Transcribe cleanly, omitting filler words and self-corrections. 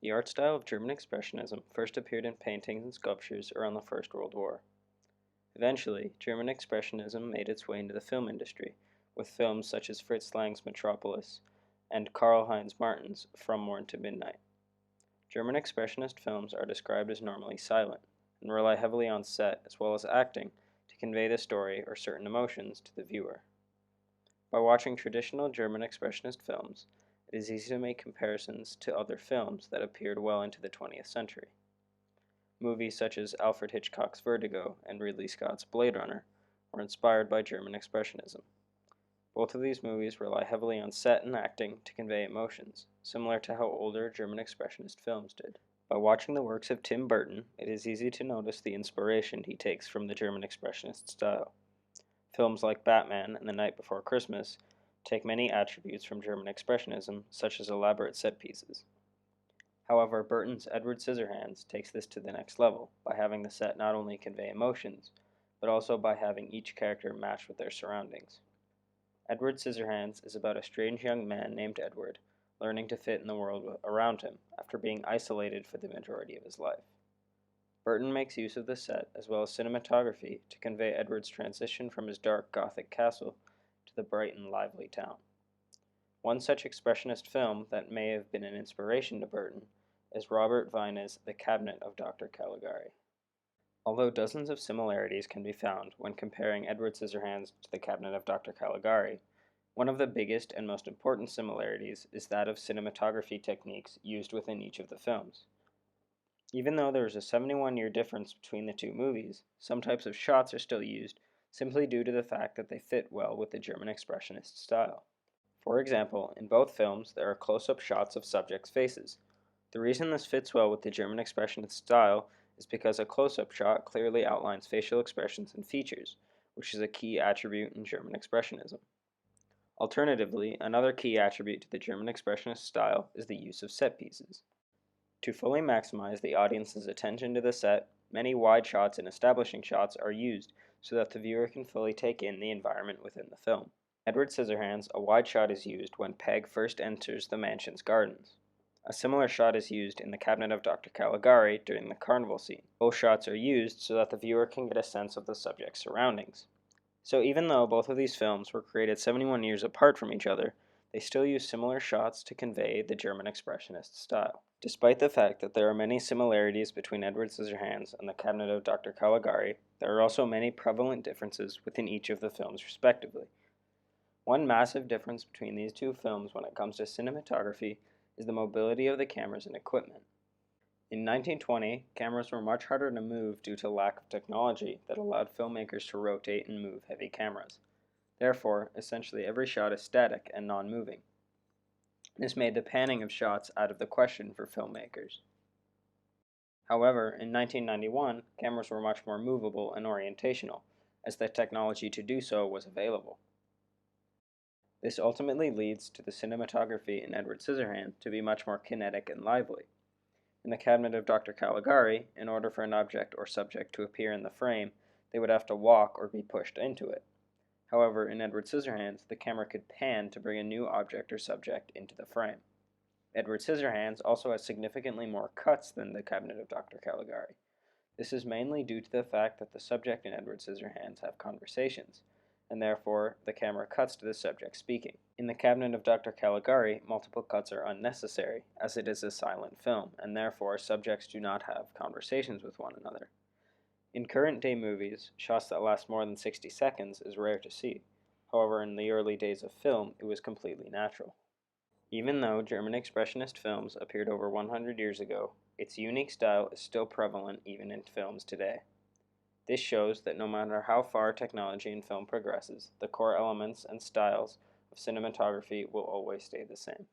The art style of German Expressionism first appeared in paintings and sculptures around the First World War. Eventually, German Expressionism made its way into the film industry, with films such as Fritz Lang's Metropolis and Karl-Heinz Martin's From Morn to Midnight. German Expressionist films are described as normally silent, and rely heavily on set as well as acting to convey the story or certain emotions to the viewer. By watching traditional German Expressionist films, it is easy to make comparisons to other films that appeared well into the 20th century. Movies such as Alfred Hitchcock's Vertigo and Ridley Scott's Blade Runner were inspired by German Expressionism. Both of these movies rely heavily on set and acting to convey emotions, similar to how older German Expressionist films did. By watching the works of Tim Burton, it is easy to notice the inspiration he takes from the German Expressionist style. Films like Batman and The Night Before Christmas take many attributes from German Expressionism, such as elaborate set pieces. However, Burton's Edward Scissorhands takes this to the next level by having the set not only convey emotions, but also by having each character match with their surroundings. Edward Scissorhands is about a strange young man named Edward learning to fit in the world around him after being isolated for the majority of his life. Burton makes use of the set as well as cinematography to convey Edward's transition from his dark Gothic castle to the bright and lively town. One such expressionist film that may have been an inspiration to Burton is Robert Wine's The Cabinet of Dr. Caligari. Although dozens of similarities can be found when comparing Edward Scissorhands to The Cabinet of Dr. Caligari, one of the biggest and most important similarities is that of cinematography techniques used within each of the films. Even though there is a 71-year difference between the two movies, some types of shots are still used simply due to the fact that they fit well with the German Expressionist style. For example, in both films there are close-up shots of subjects' faces. The reason this fits well with the German Expressionist style is because a close-up shot clearly outlines facial expressions and features, which is a key attribute in German Expressionism. Alternatively, another key attribute to the German Expressionist style is the use of set pieces. To fully maximize the audience's attention to the set, many wide shots and establishing shots are used so that the viewer can fully take in the environment within the film. Edward Scissorhands, a wide shot is used when Peg first enters the mansion's gardens. A similar shot is used in The Cabinet of Dr. Caligari during the carnival scene. Both shots are used so that the viewer can get a sense of the subject's surroundings. So even though both of these films were created 71 years apart from each other, they still use similar shots to convey the German Expressionist style. Despite the fact that there are many similarities between Edward Scissorhands and The Cabinet of Dr. Caligari, there are also many prevalent differences within each of the films respectively. One massive difference between these two films when it comes to cinematography is the mobility of the cameras and equipment. In 1920, cameras were much harder to move due to lack of technology that allowed filmmakers to rotate and move heavy cameras. Therefore, essentially every shot is static and non-moving. This made the panning of shots out of the question for filmmakers. However, in 1991, cameras were much more movable and orientational, as the technology to do so was available. This ultimately leads to the cinematography in Edward Scissorhands to be much more kinetic and lively. In The Cabinet of Dr. Caligari, in order for an object or subject to appear in the frame, they would have to walk or be pushed into it. However, in Edward Scissorhands, the camera could pan to bring a new object or subject into the frame. Edward Scissorhands also has significantly more cuts than The Cabinet of Dr. Caligari. This is mainly due to the fact that the subject in Edward Scissorhands have conversations, and therefore the camera cuts to the subject speaking. In The Cabinet of Dr. Caligari, multiple cuts are unnecessary, as it is a silent film, and therefore subjects do not have conversations with one another. In current-day movies, shots that last more than 60 seconds is rare to see. However, in the early days of film, it was completely natural. Even though German Expressionist films appeared over 100 years ago, its unique style is still prevalent even in films today. This shows that no matter how far technology in film progresses, the core elements and styles of cinematography will always stay the same.